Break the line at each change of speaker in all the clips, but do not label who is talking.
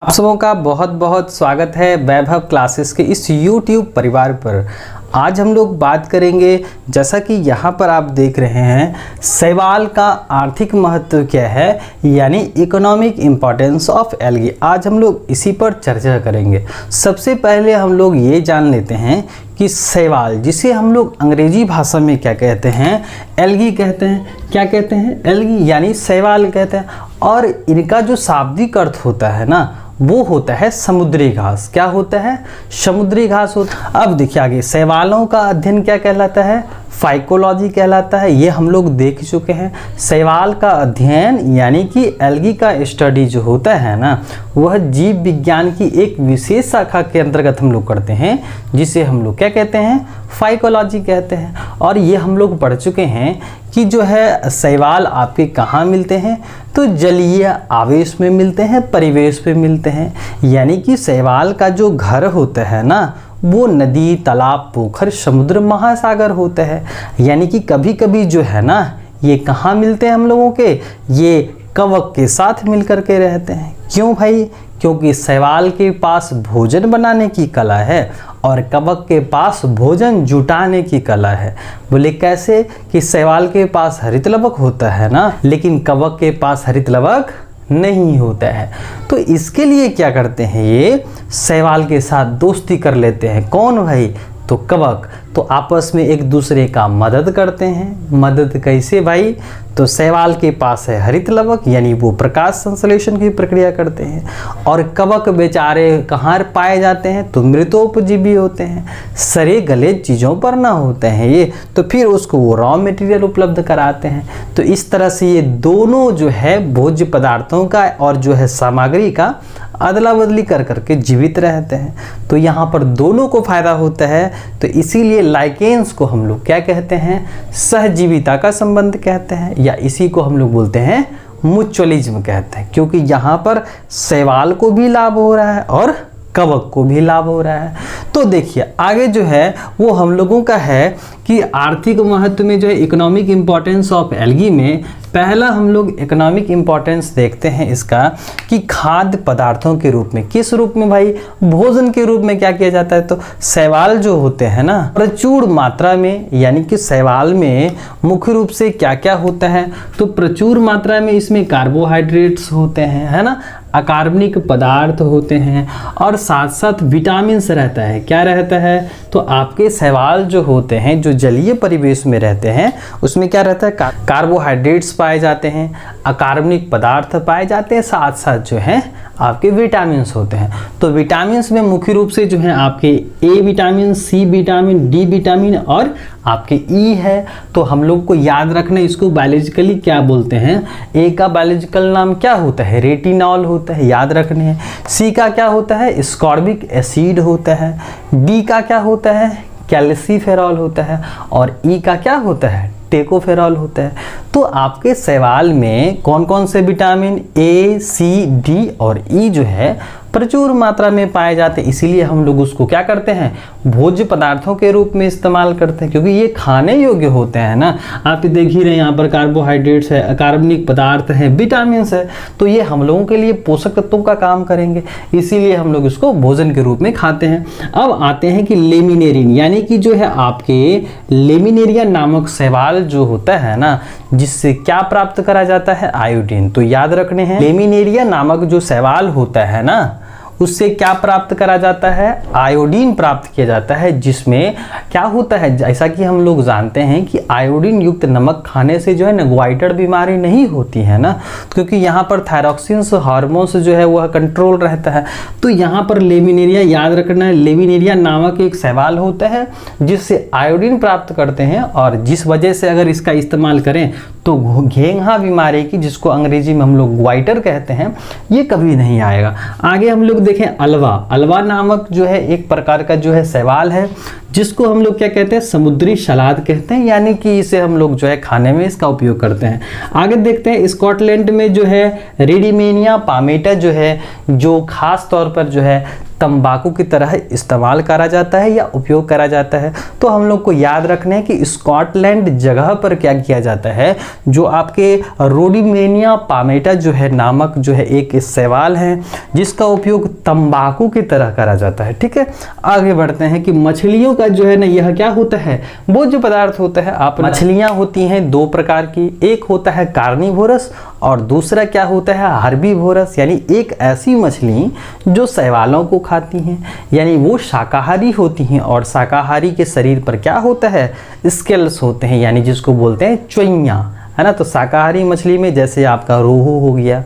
आप सबों का बहुत बहुत स्वागत है वैभव क्लासेस के इस YouTube परिवार पर। आज हम लोग बात करेंगे, जैसा कि यहाँ पर आप देख रहे हैं, शैवाल का आर्थिक महत्व क्या है, यानी इकोनॉमिक इम्पोर्टेंस ऑफ एल्गी। आज हम लोग इसी पर चर्चा करेंगे। सबसे पहले हम लोग ये जान लेते हैं कि शैवाल, जिसे हम लोग अंग्रेजी भाषा में क्या कहते हैं, एल्गी कहते हैं। क्या कहते हैं? एल्गी यानी शैवाल कहते हैं। और इनका जो शाब्दिक अर्थ होता है ना, वो होता है समुद्री घास। क्या होता है? समुद्री घास होता है। अब देखिए आगे, शैवालों का अध्ययन क्या कहलाता है? फाइकोलॉजी कहलाता है। ये हम लोग देख चुके हैं। शैवाल का अध्ययन यानी कि एल्गी का स्टडी जो होता है ना, वह जीव विज्ञान की एक विशेष शाखा के अंतर्गत हम लोग करते हैं, जिसे हम लोग क्या कहते हैं? फाइकोलॉजी कहते हैं। और ये हम लोग पढ़ चुके हैं कि जो है शैवाल आपके कहाँ मिलते हैं, तो जलीय आवेश में मिलते हैं, परिवेश में मिलते हैं। यानी कि शैवाल का जो घर होता है ना, वो नदी, तालाब, पोखर, समुद्र, महासागर होता है। यानी कि कभी कभी जो है ना, ये कहाँ मिलते हैं हम लोगों के? ये कवक के साथ मिलकर के रहते हैं। क्यों भाई? क्योंकि शैवाल के पास भोजन बनाने की कला है और कवक के पास भोजन जुटाने की कला है। बोले कैसे? कि शैवाल के पास हरित लवक होता है ना, लेकिन कवक के पास हरित लवक नहीं होता है। तो इसके लिए क्या करते हैं, ये शैवाल के साथ दोस्ती कर लेते हैं। कौन भाई? तो कवक। तो आपस में एक दूसरे का मदद करते हैं। मदद कैसे भाई? तो शैवाल के पास है हरित लवक, यानी वो प्रकाश संश्लेषण की प्रक्रिया करते हैं। और कवक बेचारे कहाँ पाए जाते हैं? तो मृतोपजीवी होते हैं, सड़े गले चीज़ों पर ना होते हैं ये, तो फिर उसको वो रॉ मटेरियल उपलब्ध कराते हैं। तो इस तरह से ये दोनों जो है भोज्य पदार्थों का और जो है सामग्री का अदला बदली कर करके जीवित रहते हैं। तो यहाँ पर दोनों को फायदा होता है। तो इसीलिए लाइकेंस को हम लोग क्या कहते हैं? सहजीविता का संबंध कहते हैं, या इसी को हम लोग बोलते हैं म्यूचुअलिज्म कहते हैं। क्योंकि यहाँ पर शैवाल को भी लाभ हो रहा है और कवक को भी लाभ हो रहा है। तो देखिए आगे जो है वो हम लोगों का है कि आर्थिक महत्व में जो है इकोनॉमिक इम्पोर्टेंस ऑफ एल्गी में पहला हम लोग इकोनॉमिक इम्पोर्टेंस देखते हैं इसका, कि खाद्य पदार्थों के रूप में। किस रूप में भाई? भोजन के रूप में क्या किया जाता है? तो शैवाल जो होते हैं ना, प्रचुर मात्रा में, यानी कि शैवाल में मुख्य रूप से क्या क्या होता है? तो प्रचुर मात्रा में इसमें कार्बोहाइड्रेट्स होते हैं, है ना, अकार्बनिक पदार्थ होते हैं, और साथ साथ विटामिन रहता है। क्या रहता है? तो आपके शैवाल जो होते हैं, जो जलीय परिवेश में रहते हैं, उसमें क्या रहता है? कार्बोहाइड्रेट्स पाए जाते हैं, अकार्बनिक पदार्थ पाए जाते हैं, साथ साथ जो है आपके विटामिन्स होते हैं। तो विटामिन्स में मुख्य रूप से जो है आपके A vitamin, C vitamin, D vitamin और आपके ई है। तो हम लोग को याद रखना, इसको बायोलॉजिकली क्या बोलते हैं? ए का बायोलॉजिकल नाम क्या होता है? रेटिनॉल होता है, याद रखने हैं। सी का क्या होता है? स्कॉर्बिक एसिड होता है। डी का क्या होता है? कैल्सीफेरॉल होता है। और ई का क्या होता है? टेकोफेरॉल होता है। तो आपके शैवाल में कौन कौन से विटामिन ए, सी, डी और ई जो है प्रचुर मात्रा में पाए जाते हैं। इसीलिए हम लोग उसको क्या करते हैं? भोज्य पदार्थों के रूप में इस्तेमाल करते हैं, क्योंकि ये खाने योग्य होते हैं ना। आप देख ही रहे हैं यहाँ पर कार्बोहाइड्रेट्स है, अकार्बनिक पदार्थ है, विटामिन्स है। तो ये हम लोगों के लिए पोषक तत्वों का काम करेंगे, इसीलिए हम लोग इसको भोजन के रूप में खाते हैं। अब आते हैं कि लेमिनेरिन, यानी कि जो है आपके लेमिनेरिया नामक शैवाल जो होता है ना, जिससे क्या प्राप्त करा जाता है? आयोडीन। तो याद रखने हैं, लेमिनेरिया नामक जो शैवाल होता है ना, उससे क्या प्राप्त करा जाता है? आयोडीन प्राप्त किया जाता है। जिसमें क्या होता है, जैसा कि हम लोग जानते हैं कि आयोडीन युक्त नमक खाने से जो है ना ग्वाइटर बीमारी नहीं होती है ना, क्योंकि यहाँ पर थायरॉक्सिन्स हार्मोन्स जो है वह कंट्रोल रहता है। तो यहाँ पर लेमिनेरिया, याद रखना है, लेमिनेरिया नामक एक शैवाल होता है जिससे आयोडीन प्राप्त करते हैं, और जिस वजह से अगर इसका इस्तेमाल करें तो घेंघा बीमारी की, जिसको अंग्रेजी में हम लोग ग्वाइटर कहते हैं, ये कभी नहीं आएगा। आगे हम लोग देखें अलवा। अलवा नामक जो है एक प्रकार का जो है शैवाल है, जिसको हम लोग क्या कहते हैं? समुद्री सलाद कहते हैं, यानी कि इसे हम लोग जो है खाने में इसका उपयोग करते हैं। आगे देखते हैं स्कॉटलैंड में जो है रेडिमेनिया पामेटा जो है, जो खास तौर पर जो है तंबाकू की तरह इस्तेमाल करा जाता है या उपयोग करा जाता है। तो हम लोग को याद रखना है कि स्कॉटलैंड जगह पर क्या किया जाता है, जो आपके रोडिमेनिया पामेटा जो है नामक जो है एक शैवाल है जिसका उपयोग तंबाकू की तरह करा जाता है। ठीक है, आगे बढ़ते हैं कि मछलियों का जो है ना यह क्या होता है, वो जो पदार्थ होता है, आप मछलियां होती हैं दो प्रकार की, एक होता है कार्निवोरस और दूसरा क्या होता है हर्बीवोरस, यानी एक ऐसी मछली जो शैवालों को खाती हैं, यानी वो शाकाहारी होती हैं और शाकाहारी के शरीर पर क्या होता है स्केल्स होते हैं, यानी जिसको बोलते हैं चोइयाँ, है ना। तो शाकाहारी मछली में जैसे आपका रोहू हो गया,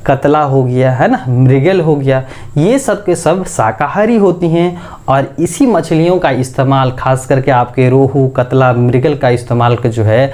कतला हो गया, है ना, मृगल हो गया, ये सब के सब शाकाहारी होती हैं और इसी मछलियों का इस्तेमाल खास करके आपके रोहू, कतला, मृगल का इस्तेमाल जो है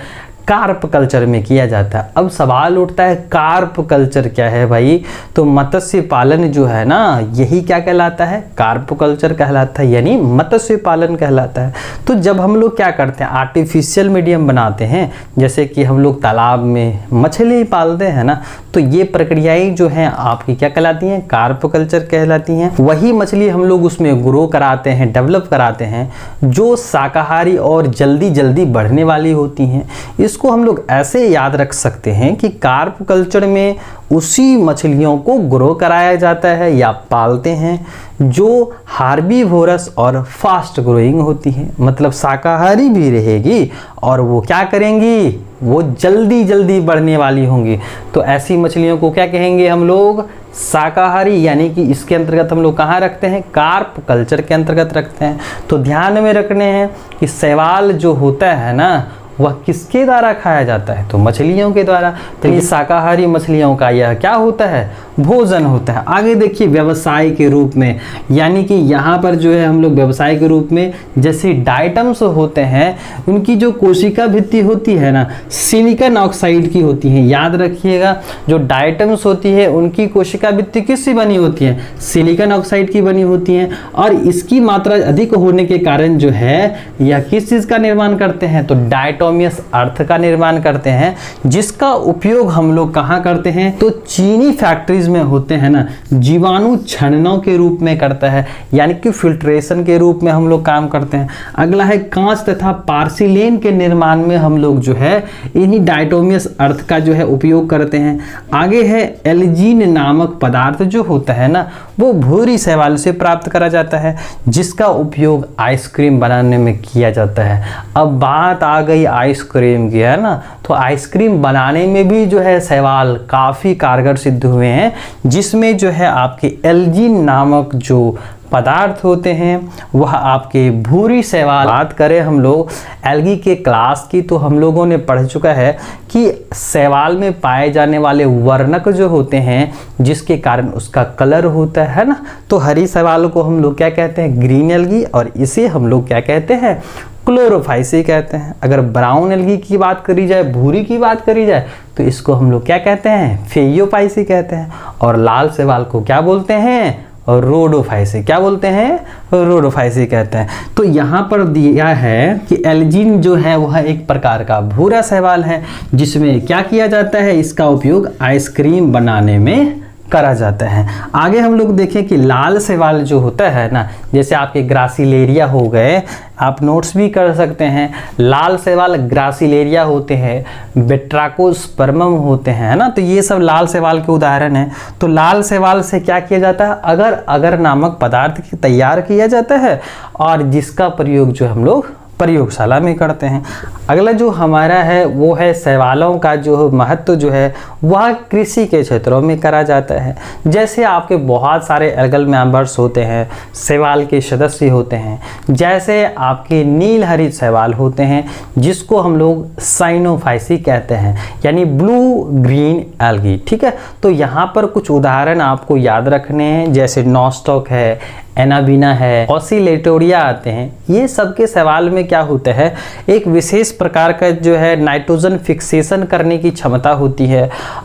कार्प कल्चर में किया जाता है। अब सवाल उठता है कार्प कल्चर क्या है भाई, तो मत्स्य पालन जो है ना यही क्या कहलाता है, कार्प कल्चर कहलाता है, यानी मत्स्य पालन कहलाता है। तो जब हम लोग क्या करते हैं आर्टिफिशियल मीडियम बनाते हैं, जैसे कि हम लोग तालाब में मछली पालते हैं ना, तो ये प्रक्रियाएं जो हैं आपकी क्या कहलाती हैं, कार्प कल्चर कहलाती हैं। वही मछली हम लोग उसमें ग्रो कराते हैं, डेवलप कराते हैं, जो शाकाहारी और जल्दी जल्दी बढ़ने वाली होती हैं। इसको हम लोग ऐसे याद रख सकते हैं कि कार्प कल्चर में उसी मछलियों को ग्रो कराया जाता है या पालते हैं जो हार्बीवोरस और फास्ट ग्रोइंग होती है, मतलब शाकाहारी भी रहेगी और वो क्या करेंगी, वो जल्दी जल्दी बढ़ने वाली होंगी। तो ऐसी मछलियों को क्या कहेंगे हम लोग, शाकाहारी, यानी कि इसके अंतर्गत हम लोग कहाँ रखते हैं, कार्प कल्चर के अंतर्गत रखते हैं। तो ध्यान में रखने हैं कि शैवाल जो होता है ना वह किसके द्वारा खाया जाता है, तो मछलियों के द्वारा। तो ये शाकाहारी मछलियों का यह क्या होता है, भोजन होता है। आगे देखिए व्यवसाय के रूप में, यानी कि यहाँ पर जो है हम लोग व्यवसाय के रूप में जैसे डाइटम्स होते हैं उनकी जो कोशिका भित्ति होती है ना सिलिकॉन ऑक्साइड की होती है। याद रखिएगा जो डाइटम्स होती है उनकी कोशिका भित्ति किससे बनी होती है, सिलिकॉन ऑक्साइड की बनी होती है और इसकी मात्रा अधिक होने के कारण जो है यह किस चीज़ का निर्माण करते हैं, तो डायटोमियस अर्थ का निर्माण करते हैं, जिसका उपयोग हम लोग कहाँ करते हैं, तो चीनी फैक्ट्रीज में होते हैं ना जीवाणु छणनों के रूप में करता है, यानी कि फिल्ट्रेशन के रूप में हम लोग काम करते हैं। अगला है कांच तथा पार्सिलेन के निर्माण में हम लोग जो है इन्हीं डायटोमियस अर्थ का जो है उपयोग करते हैं। आगे है एल्जीन नामक पदार्थ जो होता है ना वो भूरी शैवाल से प्राप्त करा जाता है, जिसका उपयोग आइसक्रीम बनाने में किया जाता है। अब बात आ गई आइसक्रीम की, है ना, तो आइसक्रीम बनाने में भी जो है शैवाल काफ़ी कारगर सिद्ध हुए हैं, जिसमें जो है आपके एल्जीन नामक जो पदार्थ होते हैं वह आपके भूरी शैवाल। बात करें हम लोग एल्गी के क्लास की, तो हम लोगों ने पढ़ चुका है कि शैवाल में पाए जाने वाले वर्णक जो होते हैं जिसके कारण उसका कलर होता है ना, तो हरी शैवाल को हम लोग क्या कहते हैं, ग्रीन एल्गी, और इसे हम लोग क्या कहते हैं, क्लोरोफाइसी कहते हैं। अगर ब्राउन एल्गी की बात करी जाए, भूरी की बात करी जाए, तो इसको हम लोग क्या कहते हैं, फेयोफाइसी कहते हैं। और लाल शैवाल को क्या बोलते हैं, और रोडोफाइसी, क्या बोलते हैं, रोडोफाइसी कहते हैं। तो यहाँ पर दिया है कि एल्जीन जो है वह एक प्रकार का भूरा शैवाल है, जिसमें क्या किया जाता है, इसका उपयोग आइसक्रीम बनाने में करा जाता है। आगे हम लोग देखें कि लाल शैवाल जो होता है ना, जैसे आपके ग्रासिलेरिया हो गए, आप नोट्स भी कर सकते हैं, लाल शैवाल ग्रासिलेरिया होते हैं, बेट्राकोस्पर्मम होते हैं, है ना, तो ये सब लाल शैवाल के उदाहरण हैं। तो लाल शैवाल से क्या किया जाता है, अगर नामक पदार्थ तैयार किया जाता है और जिसका प्रयोग जो हम लोग प्रयोगशाला में करते हैं। अगला जो हमारा है वो है शैवालों का जो महत्व जो है वह कृषि के क्षेत्रों में करा जाता है। जैसे आपके बहुत सारे एल्गल मेंबर्स होते हैं, शैवाल के सदस्य होते हैं, जैसे आपके नील हरित शैवाल होते हैं जिसको हम लोग साइनोफाइसी कहते हैं, यानी ब्लू ग्रीन एल्गी। ठीक है, तो यहाँ पर कुछ उदाहरण आपको याद रखने हैं, जैसे नॉस्टॉक है, एनाबीना है, ऑसिलेटोरिया आते हैं। ये सब के शैवाल में क्या होता है, एक विशेष प्रकार का जो है नाइट्रोजन फिक्सेशन करने की क्षमता होती है,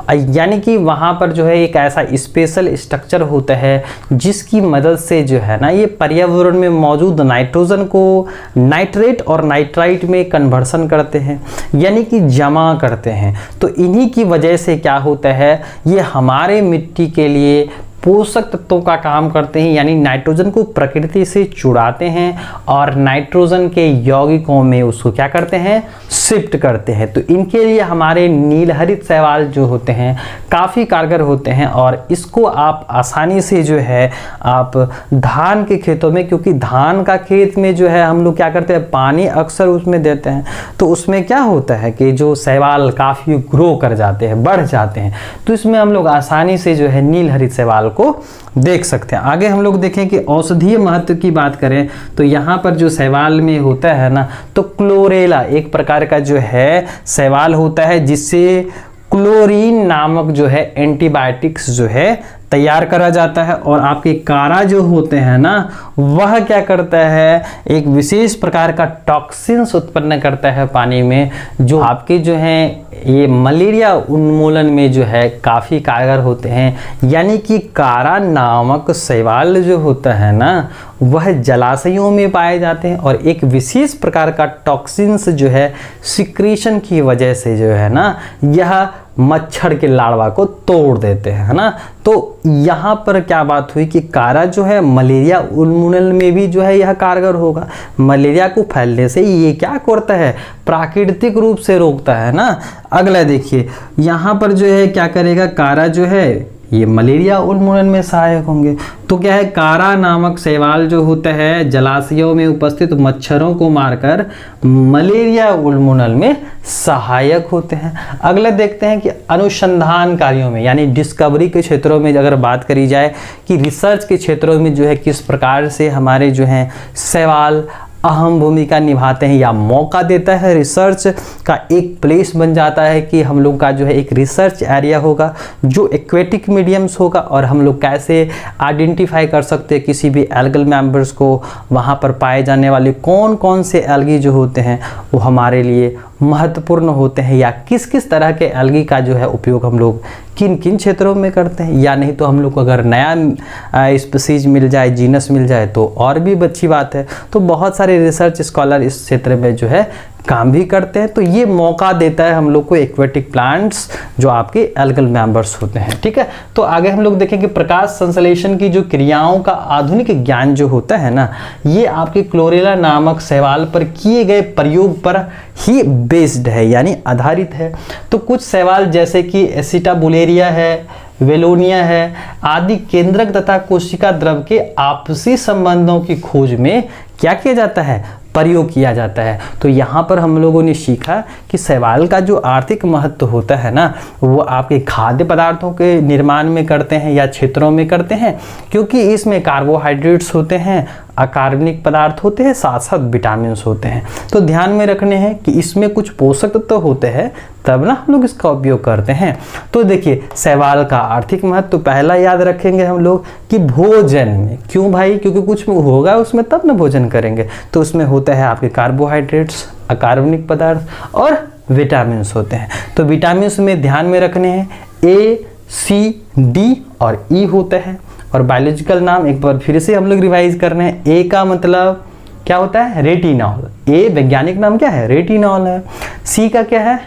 यानी कि वहाँ पर जो है एक ऐसा स्पेशल स्ट्रक्चर होता है जिसकी मदद से जो है ना ये पर्यावरण में मौजूद नाइट्रोजन को नाइट्रेट और नाइट्राइट में कन्वर्सन करते हैं, यानी कि जमा करते हैं। तो इन्हीं की वजह से क्या होता है, ये हमारे मिट्टी के लिए पोषक तत्वों का काम करते हैं, यानी नाइट्रोजन को प्रकृति से चुराते हैं और नाइट्रोजन के यौगिकों में उसको क्या करते हैं, शिफ्ट करते हैं। तो इनके लिए हमारे नीलहरित शैवाल जो होते हैं काफ़ी कारगर होते हैं और इसको आप आसानी से जो है आप धान के खेतों में, क्योंकि धान का खेत में जो है हम लोग क्या करते हैं, पानी अक्सर उसमें देते हैं, तो उसमें क्या होता है कि जो शैवाल काफ़ी ग्रो कर जाते हैं, बढ़ जाते हैं, तो इसमें हम लोग आसानी से जो है नीलहरित शैवाल को देख सकते हैं। आगे हम लोग देखें कि औषधीय महत्व की बात करें तो यहाँ पर जो शैवाल में होता है ना, तो क्लोरेला एक प्रकार का जो है शैवाल होता है जिससे क्लोरीन नामक जो है एंटीबायोटिक्स जो है तैयार करा जाता है। और आपके कारा जो होते हैं ना, वह क्या करता है, एक विशेष प्रकार का टॉक्सिन्स उत्पन्न करता है पानी में, जो आपके जो है ये मलेरिया उन्मूलन में जो है काफ़ी कारगर होते हैं। यानी कि कारा नामक शैवाल जो होता है ना, वह जलाशयों में पाए जाते हैं और एक विशेष प्रकार का टॉक्सिन्स जो है सिक्रीशन की वजह से जो है ना, यह मच्छर के लार्वा को तोड़ देते हैं, है ना। तो यहाँ पर क्या बात हुई कि कारा जो है मलेरिया उन्मूलन में भी जो है यह कारगर होगा। मलेरिया को फैलने से ये क्या करता है, प्राकृतिक रूप से रोकता है ना। अगला देखिए, यहाँ पर जो है क्या करेगा, कारा जो है ये मलेरिया उन्मूलन में सहायक होंगे। तो क्या है, कारा नामक शैवाल जो होता है जलाशयों में उपस्थित मच्छरों को मारकर मलेरिया उन्मूलन में सहायक होते हैं। अगला देखते हैं कि अनुसंधान कार्यों में, यानी डिस्कवरी के क्षेत्रों में अगर बात करी जाए कि रिसर्च के क्षेत्रों में जो है किस प्रकार से हमारे जो हैं शैवाल अहम भूमिका निभाते हैं या मौका देता है, रिसर्च का एक प्लेस बन जाता है कि हम लोग का जो है एक रिसर्च एरिया होगा जो एक्वेटिक मीडियम्स होगा, और हम लोग कैसे आइडेंटिफाई कर सकते हैं किसी भी एल्गल मेंबर्स को, वहाँ पर पाए जाने वाले कौन कौन से एल्गी जो होते हैं वो हमारे लिए महत्वपूर्ण होते हैं, या किस किस तरह के एल्गी का जो है उपयोग हम लोग किन किन क्षेत्रों में करते हैं। या नहीं तो हम लोग को अगर नया स्पीसीज मिल जाए, जीनस मिल जाए तो और भी अच्छी बात है। तो बहुत सारे रिसर्च स्कॉलर इस क्षेत्र में जो है काम भी करते हैं। तो ये मौका देता है हम लोग को एक्वेटिक प्लांट्स जो आपके एल्गल मेंबर्स होते हैं, ठीक है। तो आगे हम लोग देखेंगे प्रकाश संश्लेषण की जो क्रियाओं का आधुनिक ज्ञान जो होता है ना, ये आपके क्लोरेला नामक शैवाल पर किए गए प्रयोग पर ही बेस्ड है, यानी आधारित है। तो कुछ शैवाल जैसे कि एसिटाबुलेरिया है, वेलोनिया है आदि केंद्रक तथा कोशिका द्रव के आपसी संबंधों की खोज में क्या किया जाता है, प्रयोग किया जाता है। तो यहाँ पर हम लोगों ने सीखा कि शैवाल का जो आर्थिक महत्व होता है ना, वो आपके खाद्य पदार्थों के निर्माण में करते हैं या क्षेत्रों में करते हैं, क्योंकि इसमें कार्बोहाइड्रेट्स होते हैं, अकार्बनिक पदार्थ होते हैं, साथ साथ विटामिन होते हैं। तो ध्यान में रखने हैं कि इसमें कुछ पोषक तत्व तो होते हैं, तब ना हम लोग इसका उपयोग करते हैं। तो देखिए शैवाल का आर्थिक महत्व तो पहला याद रखेंगे हम लोग कि भोजन में, क्यों भाई, क्योंकि कुछ होगा उसमें तब ना भोजन करेंगे। तो उसमें होता है आपके कार्बोहाइड्रेट्स, अकार्बनिक पदार्थ और विटामिन होते हैं। तो विटामिन में ध्यान में रखने हैं A, C, D और E होते हैं। और बायोलॉजिकल नाम एक बार फिर से हम लोग रिवाइज कर रहे हैं। A का मतलब क्या होता है, रेटिनॉल। A वैज्ञानिक नाम क्या है, रेटिनॉल है। C का क्या है,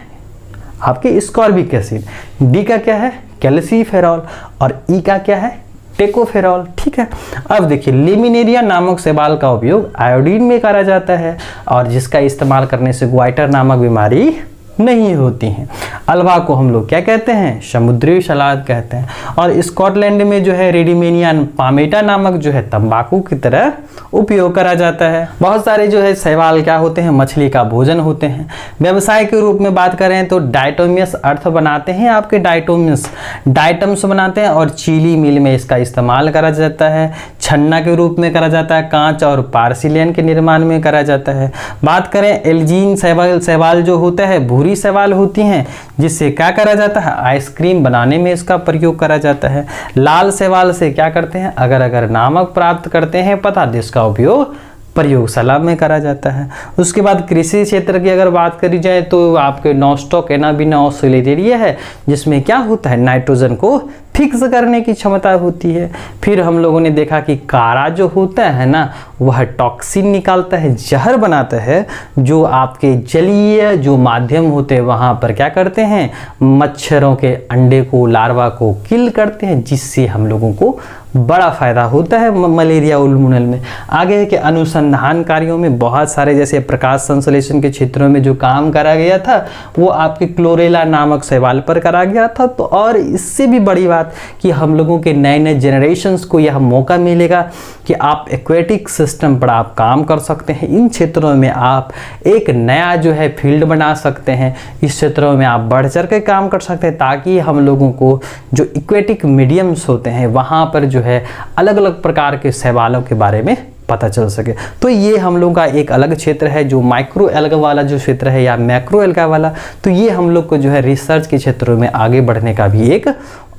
आपके स्कॉर्बिक एसिड। D का क्या है, कैल्सीफेरॉल। और E का क्या है, टेकोफेरॉल, ठीक है। अब देखिए लेमिनेरिया नामक शैवाल का उपयोग आयोडीन में करा जाता है और जिसका इस्तेमाल करने से ग्वाइटर नामक बीमारी नहीं होती हैं। अल्वा को हम लोग क्या कहते हैं, समुद्री सलाद कहते हैं। और स्कॉटलैंड में जो है रेडिमेनिया पामेटा नामक जो है तंबाकू की तरह उपयोग करा जाता है। बहुत सारे जो है शैवाल क्या होते हैं, मछली का भोजन होते हैं। व्यवसाय के रूप में बात करें तो डाइटोमियस अर्थ बनाते हैं, आपके डाइटम्स बनाते हैं और चीली मिल में इसका इस्तेमाल करा जाता है। छन्ना के रूप में करा जाता है, कांच और पार्सिलियन के निर्माण में करा जाता है। बात करें एल्जीन शैवाल जो होता है भूरी शैवाल होती हैं, जिससे क्या करा जाता है, आइसक्रीम बनाने में इसका प्रयोग करा जाता है। लाल शैवाल से क्या करते हैं, अगर नामक प्राप्त करते हैं पदार्थ, इसका उपयोग प्रयोगशाला में करा जाता है। उसके बाद कृषि क्षेत्र की अगर बात करी जाए तो आपके नॉस्टॉक एनाबीना ऑसिलेटेरिया है, जिसमें क्या होता है, नाइट्रोजन को फिक्स करने की क्षमता होती है। फिर हम लोगों ने देखा कि कारा जो होता है ना, वह टॉक्सिन निकालता है, जहर बनाता है, जो आपके जलीय जो माध्यम होते हैं वहाँ पर क्या करते हैं, मच्छरों के अंडे को, लार्वा को किल करते हैं, जिससे हम लोगों को बड़ा फायदा होता है मलेरिया उन्मूलन में। आगे है कि अनुसंधान कार्यों में बहुत सारे, जैसे प्रकाश संश्लेषण के क्षेत्रों में जो काम करा गया था वो आपके क्लोरेला नामक शैवाल पर करा गया था। तो और इससे भी बड़ी बात कि हम लोगों के नए नए जनरेशन्स को यह मौका मिलेगा कि आप एक्वेटिक सिस्टम पर आप काम कर सकते हैं। इन क्षेत्रों में आप एक नया जो है फील्ड बना सकते हैं, इस क्षेत्रों में आप बढ़ चढ़ के काम कर सकते हैं, ताकि हम लोगों को जो इक्वेटिक मीडियम्स होते हैं वहाँ पर जो है अलग अलग प्रकार के शैवालों के बारे में पता चल सके। तो ये हम लोग का एक अलग क्षेत्र है, जो माइक्रो एल्गा वाला जो क्षेत्र है या मैक्रो एल्गा वाला, तो ये हम लोग को जो है रिसर्च के क्षेत्रों में आगे बढ़ने का भी एक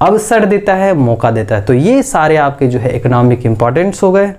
अवसर देता है, मौका देता है। तो ये सारे आपके जो है इकोनॉमिक इंपॉर्टेंट्स हो गए।